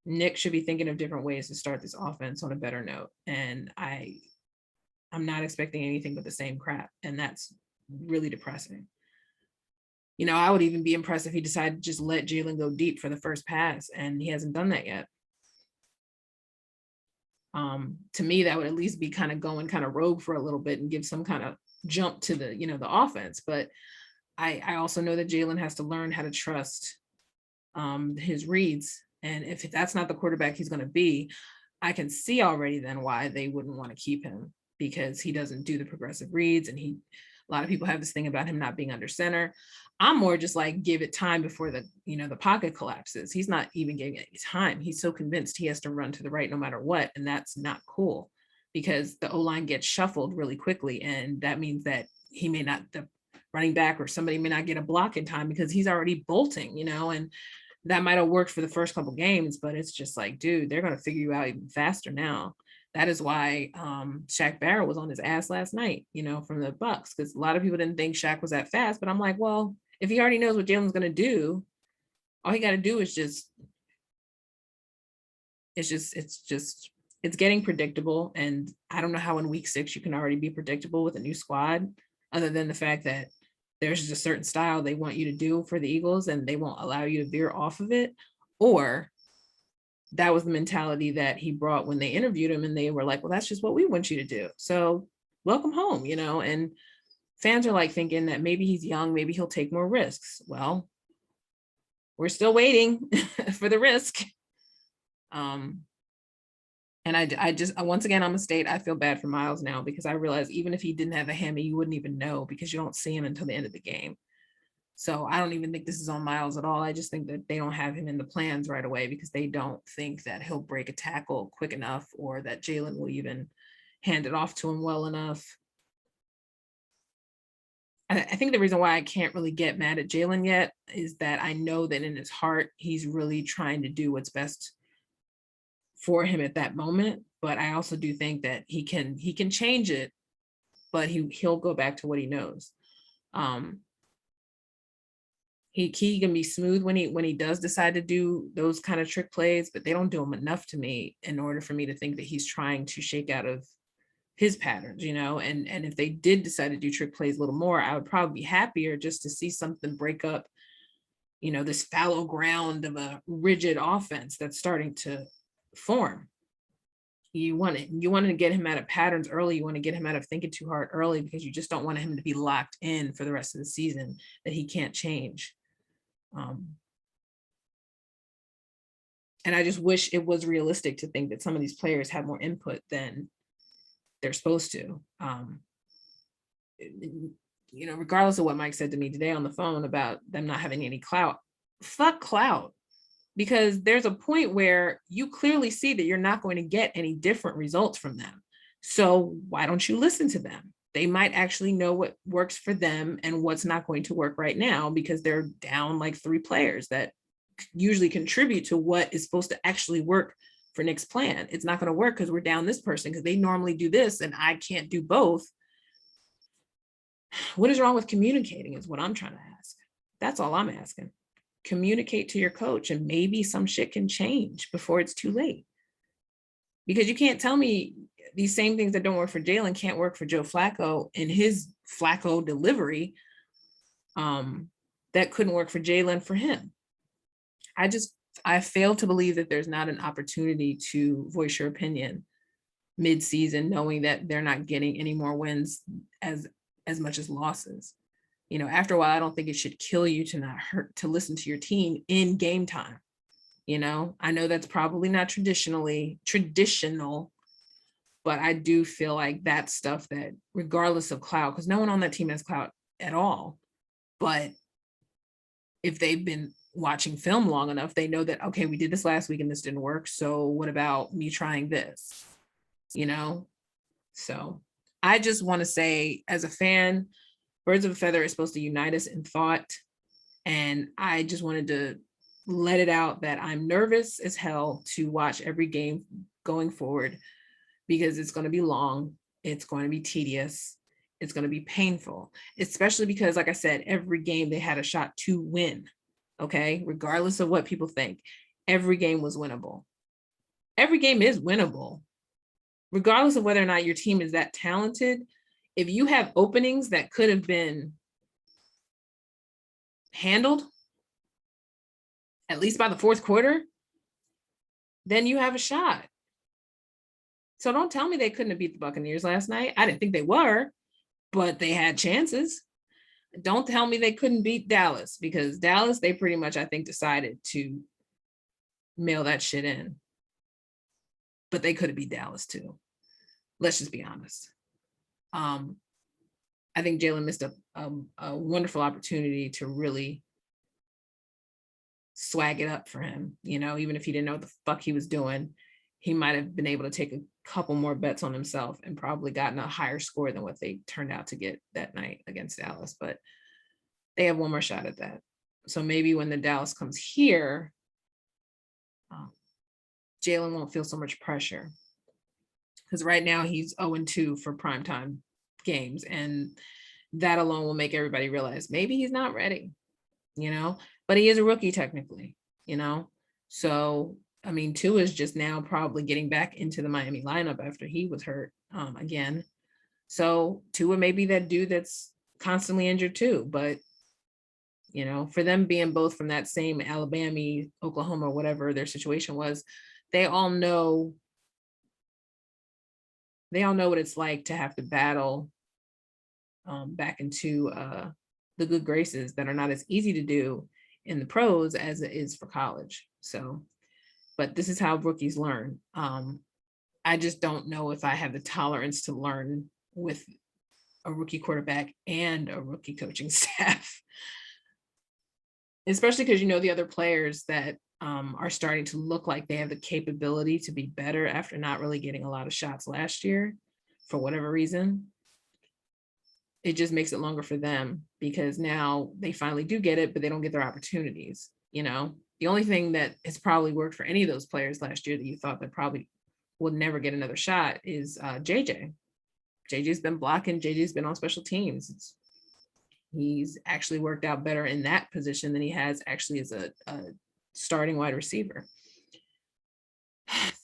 Nick should be thinking of different ways to start this offense on a better note. And I'm not expecting anything but the same crap. And that's really depressing. I would even be impressed if he decided to just let Jalen go deep for the first pass, and he hasn't done that yet. To me, that would at least be kind of going kind of rogue for a little bit and give some kind of jump to the, the offense. But I also know that Jalen has to learn how to trust his reads. And if that's not the quarterback he's going to be, I can see already then why they wouldn't want to keep him, because he doesn't do the progressive reads. And a lot of people have this thing about him not being under center. I'm more just like, give it time before the pocket collapses. He's not even giving it time. He's so convinced he has to run to the right no matter what. And that's not cool, because the O-line gets shuffled really quickly. And that means that he may not, the running back or somebody may not get a block in time because he's already bolting, and that might have worked for the first couple games, but it's just like, dude, they're going to figure you out even faster now. That is why Shaq Barrett was on his ass last night, from the Bucks, because a lot of people didn't think Shaq was that fast. But I'm like, well, if he already knows what Jalen's going to do, all he got to do is it's getting predictable. And I don't know how in week 6 you can already be predictable with a new squad, other than the fact that there's just a certain style they want you to do for the Eagles and they won't allow you to veer off of it. Or that was the mentality that he brought when they interviewed him, and they were like, well, that's just what we want you to do. So welcome home, and fans are like thinking that maybe he's young, maybe he'll take more risks. Well, we're still waiting for the risk. And I just, once again, I'm a state, I feel bad for Miles now, because I realize even if he didn't have a hammy, you wouldn't even know, because you don't see him until the end of the game. So I don't even think this is on Miles at all. I just think that they don't have him in the plans right away, because they don't think that he'll break a tackle quick enough, or that Jalen will even hand it off to him well enough. I think the reason why I can't really get mad at Jalen yet is that I know that in his heart, he's really trying to do what's best for him at that moment. But I also do think that he can change it, but he'll go back to what he knows. He can be smooth when he does decide to do those kind of trick plays, but they don't do them enough to me in order for me to think that he's trying to shake out of his patterns, and if they did decide to do trick plays a little more, I would probably be happier just to see something break up, this fallow ground of a rigid offense that's starting to form. You want to get him out of patterns early. You want to get him out of thinking too hard early, because you just don't want him to be locked in for the rest of the season that he can't change. And I just wish it was realistic to think that some of these players have more input than they're supposed to. Regardless of what Mike said to me today on the phone about them not having any clout, fuck clout. Because there's a point where you clearly see that you're not going to get any different results from them. So why don't you listen to them? They might actually know what works for them and what's not going to work right now, because they're down like 3 players that usually contribute to what is supposed to actually work for Nick's plan. It's not going to work because we're down this person, because they normally do this and I can't do both. What is wrong with communicating is what I'm trying to ask. That's all I'm asking. Communicate to your coach, and maybe some shit can change before it's too late. Because you can't tell me these same things that don't work for Jalen can't work for Joe Flacco in his Flacco delivery, that couldn't work for Jalen for him. I fail to believe that there's not an opportunity to voice your opinion mid-season, knowing that they're not getting any more wins as much as losses. After a while, I don't think it should kill you to listen to your team in game time. I know that's probably not traditional, but I do feel like that's stuff that, regardless of clout, because no one on that team has clout at all, but if they've been watching film long enough, they know that, okay, we did this last week and this didn't work, so what about me trying this? So I just want to say, as a fan, Birds of a Feather is supposed to unite us in thought, and I just wanted to let it out that I'm nervous as hell to watch every game going forward, because it's going to be long, it's going to be tedious, it's going to be painful, especially because, like I said, every game they had a shot to win. Okay, regardless of what people think, every game was winnable. Every game is winnable, regardless of whether or not your team is that talented. If you have openings that could have been handled, at least by the fourth quarter, then you have a shot. So don't tell me they couldn't have beat the Buccaneers last night. I didn't think they were, but they had chances. Don't tell me they couldn't beat Dallas, because Dallas, they pretty much, I think, decided to mail that shit in. But they could have beat Dallas too. Let's just be honest. I think Jalen missed a wonderful opportunity to really swag it up for him. You know, even if he didn't know what the fuck he was doing, he might have been able to take a couple more bets on himself and probably gotten a higher score than what they turned out to get that night against Dallas. But they have one more shot at that. So maybe when the Dallas comes here, Jalen won't feel so much pressure. Because right now he's 0-2 for primetime games. And that alone will make everybody realize maybe he's not ready, you know, but he is a rookie technically, you know. So, I mean, Tua is just now probably getting back into the Miami lineup after he was hurt again. So Tua may be that dude that's constantly injured too. But, you know, for them being both from that same Alabama, Oklahoma, whatever their situation was, they all know what it's like to have to battle back into the good graces that are not as easy to do in the pros as it is for college. So, but this is how rookies learn. I just don't know if I have the tolerance to learn with a rookie quarterback and a rookie coaching staff, especially because, you know, the other players that are starting to look like they have the capability to be better after not really getting a lot of shots last year for whatever reason. It just makes it longer for them because now they finally do get it, but they don't get their opportunities. You know, the only thing that has probably worked for any of those players last year that you thought that probably would never get another shot is JJ. JJ's been blocking. JJ's been on special teams. He's actually worked out better in that position than he has actually as a starting wide receiver.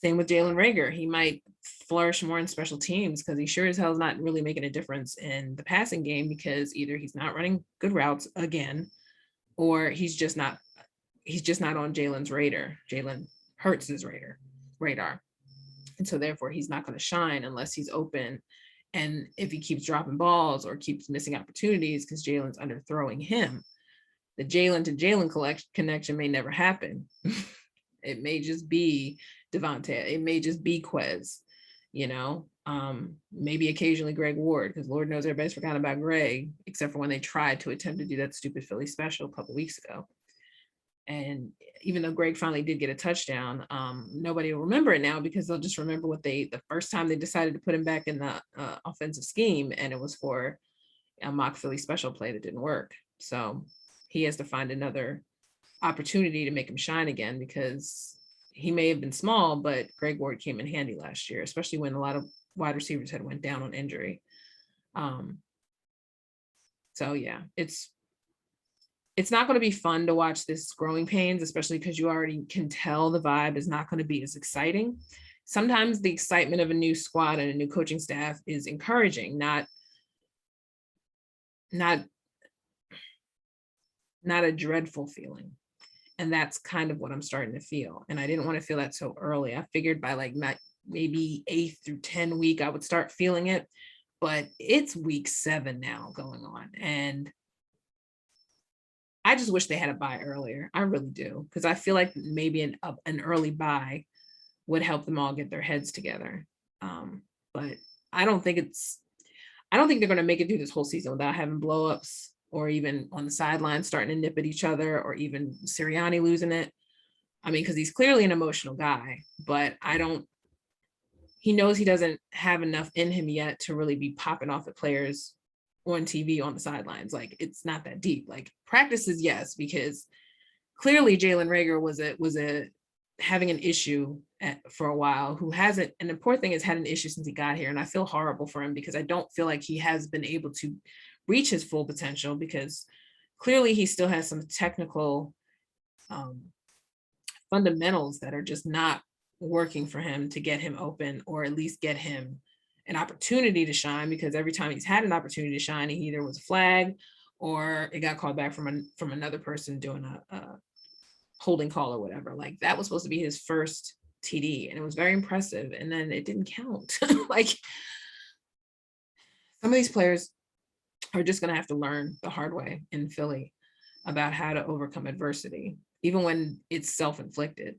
Same with Jalen Reagor. He might flourish more in special teams because he sure as hell is not really making a difference in the passing game because either he's not running good routes again, or he's just not on Jalen Hurts' radar. And so therefore he's not going to shine unless he's open. And if he keeps dropping balls or keeps missing opportunities because Jalen's underthrowing him, the Jalen to Jalen connection may never happen. It may just be Devontae. It may just be Quez, you know, maybe occasionally Greg Ward, because Lord knows everybody's forgotten about Greg, except for when they tried to attempt to do that stupid Philly special a couple weeks ago. And even though Greg finally did get a touchdown, nobody will remember it now because they'll just remember the first time they decided to put him back in the offensive scheme, and it was for a mock Philly special play that didn't work. So he has to find another opportunity to make him shine again, because he may have been small, but Greg Ward came in handy last year, especially when a lot of wide receivers had went down on injury. So yeah, it's not going to be fun to watch this growing pains, especially because you already can tell the vibe is not going to be as exciting. Sometimes the excitement of a new squad and a new coaching staff is encouraging, not a dreadful feeling. And that's kind of what I'm starting to feel. And I didn't want to feel that so early. I figured by like maybe 8th through 10 week, I would start feeling it. But it's week 7 now going on. And I just wish they had a bye earlier. I really do. Because I feel like maybe an early bye would help them all get their heads together. But I don't think they're going to make it through this whole season without having blowups, or even on the sideline starting to nip at each other, or even Sirianni losing it. I mean, because he's clearly an emotional guy, but he knows he doesn't have enough in him yet to really be popping off at players on TV on the sidelines. Like, it's not that deep. Like, practices, yes, because clearly Jalen Reagor was having an issue for a while, who hasn't, and the poor thing has had an issue since he got here. And I feel horrible for him because I don't feel like he has been able to reach his full potential, because clearly he still has some technical fundamentals that are just not working for him to get him open, or at least get him an opportunity to shine, because every time he's had an opportunity to shine, he either was a flag or it got called back from another person doing a holding call or whatever. Like that was supposed to be his first TD, and it was very impressive. And then it didn't count. Like some of these players are just going to have to learn the hard way in Philly about how to overcome adversity, even when it's self-inflicted.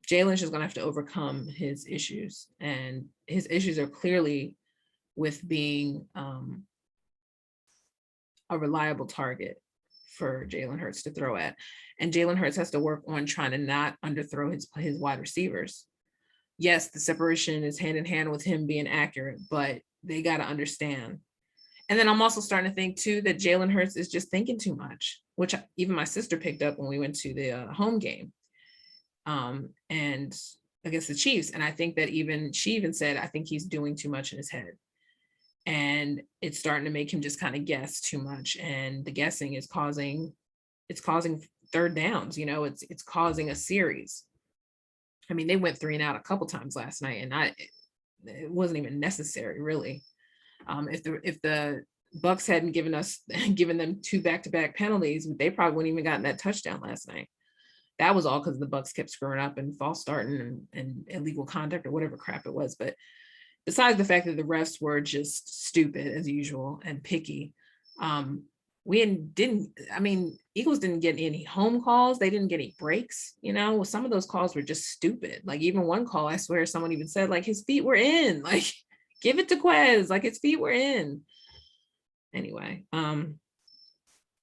Jalen's just going to have to overcome his issues, and his issues are clearly with being a reliable target for Jalen Hurts to throw at. And Jalen Hurts has to work on trying to not underthrow his wide receivers. Yes, the separation is hand in hand with him being accurate, but they got to understand. And then I'm also starting to think too that Jalen Hurts is just thinking too much, which even my sister picked up when we went to the home game and against the Chiefs. And I think that she even said, I think he's doing too much in his head. And it's starting to make him just kind of guess too much. And the guessing is causing third downs, it's causing a series. I mean, they went 3 and out a couple times last night, and it wasn't even necessary, really. If the Bucs hadn't given them 2 back-to-back penalties, they probably wouldn't even gotten that touchdown last night. That was all because the Bucs kept screwing up and false starting and illegal conduct or whatever crap it was. But besides the fact that the refs were just stupid as usual and picky, Eagles didn't get any home calls. They didn't get any breaks. Some of those calls were just stupid. Like even one call, I swear someone even said like his feet were in, like give it to Quez, like his feet were in. Anyway, all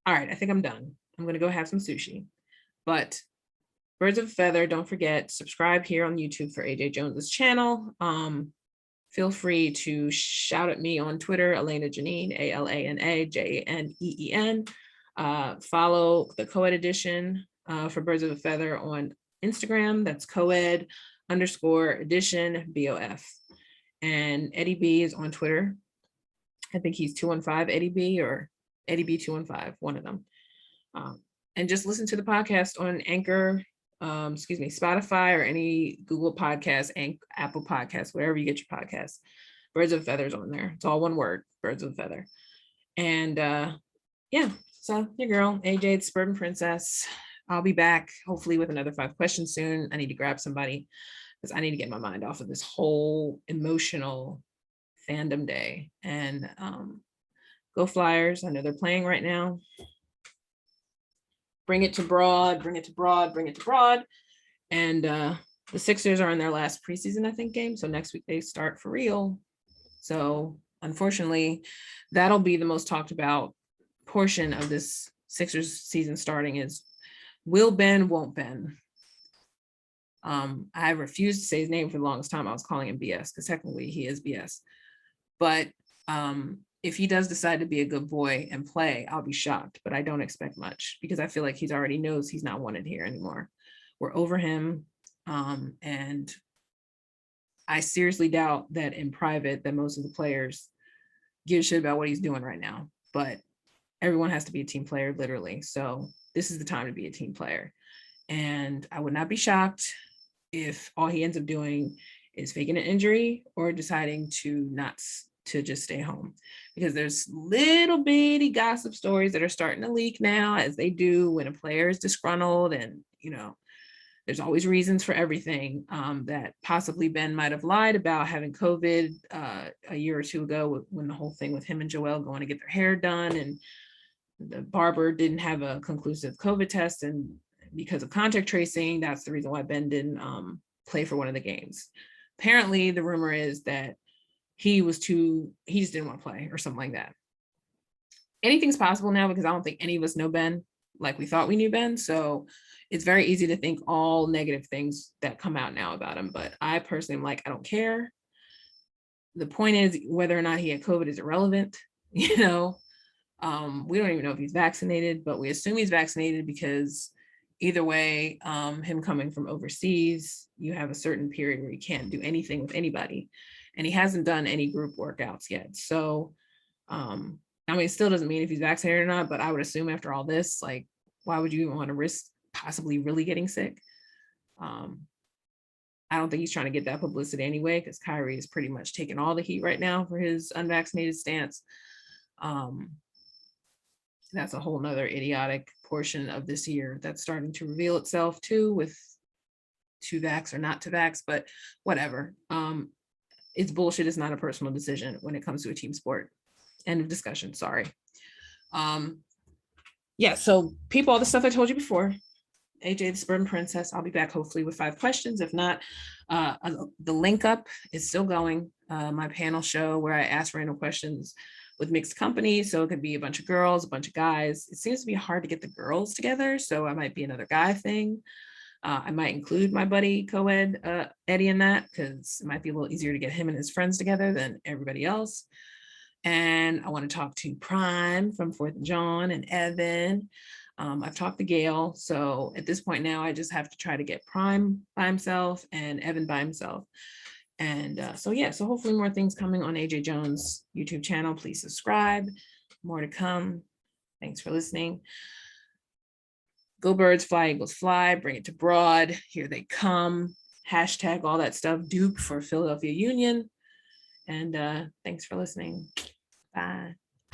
right, I think I'm done. I'm going to go have some sushi, but Birds of a Feather, don't forget, subscribe here on YouTube for AJ Jones's channel. Feel free to shout at me on Twitter, Elena Janine, ALANAJANEEN. Follow the CoEd Edition for Birds of a Feather on Instagram. That's CoEd _edition BOF. And Eddie B is on Twitter. I think he's 215 Eddie B or Eddie B 215, one of them. And just listen to the podcast on Anchor, Spotify or any Google Podcasts, Apple Podcasts, wherever you get your podcasts. Birds of Feathers on there. It's all one word, Birds of a Feather. And so your girl, AJ, the Suburban Princess. I'll be back hopefully with another 5 questions soon. I need to grab somebody because I need to get my mind off of this whole emotional fandom day. And go Flyers. I know they're playing right now. Bring it to Broad, bring it to Broad, bring it to Broad. And the Sixers are in their last preseason, I think, game. So next week they start for real. So unfortunately, that'll be the most talked about portion of this Sixers season starting is will Ben, won't Ben. I refused to say his name for the longest time. I was calling him BS because technically he is BS. But if he does decide to be a good boy and play, I'll be shocked, but I don't expect much because I feel like he's already knows he's not wanted here anymore. We're over him. And I seriously doubt that in private that most of the players give a shit about what he's doing right now, but everyone has to be a team player, literally. So this is the time to be a team player. And I would not be shocked if all he ends up doing is faking an injury or deciding to just stay home, because there's little bitty gossip stories that are starting to leak now, as they do when a player is disgruntled. And, there's always reasons for everything, that possibly Ben might have lied about having COVID a year or 2 ago when the whole thing with him and Joel going to get their hair done. And the barber didn't have a conclusive COVID test. And because of contact tracing, that's the reason why Ben didn't play for one of the games. Apparently, the rumor is that he just didn't want to play or something like that. Anything's possible now because I don't think any of us know Ben like we thought we knew Ben. So it's very easy to think all negative things that come out now about him. But I personally am like, I don't care. The point is whether or not he had COVID is irrelevant. We don't even know if he's vaccinated, but we assume he's vaccinated because either way, him coming from overseas, you have a certain period where you can't do anything with anybody. And he hasn't done any group workouts yet. So, it still doesn't mean if he's vaccinated or not, but I would assume after all this, like, why would you even want to risk possibly really getting sick? I don't think he's trying to get that publicity anyway, because Kyrie is pretty much taking all the heat right now for his unvaccinated stance. That's a whole nother idiotic portion of this year that's starting to reveal itself too, with to vax or not to vax, but whatever. It's bullshit. It's not a personal decision when it comes to a team sport. End of discussion. Sorry. Yeah, so people, all the stuff I told you before, AJ the Suburban Princess. I'll be back hopefully with 5 questions. If not, the link up is still going. My panel show where I ask random questions with mixed company. So it could be a bunch of girls, a bunch of guys. It seems to be hard to get the girls together. So I might be another guy thing. I might include my buddy CoEd Eddie in that, because it might be a little easier to get him and his friends together than everybody else. And I want to talk to Prime from 4th and John and Evan. I've talked to Gail. So at this point now, I just have to try to get Prime by himself and Evan by himself. And so hopefully more things coming on AJ Jones' YouTube channel. Please subscribe. More to come. Thanks for listening. Go Birds, fly Eagles fly, bring it to Broad. Here they come. Hashtag all that stuff. Duke for Philadelphia Union. And thanks for listening.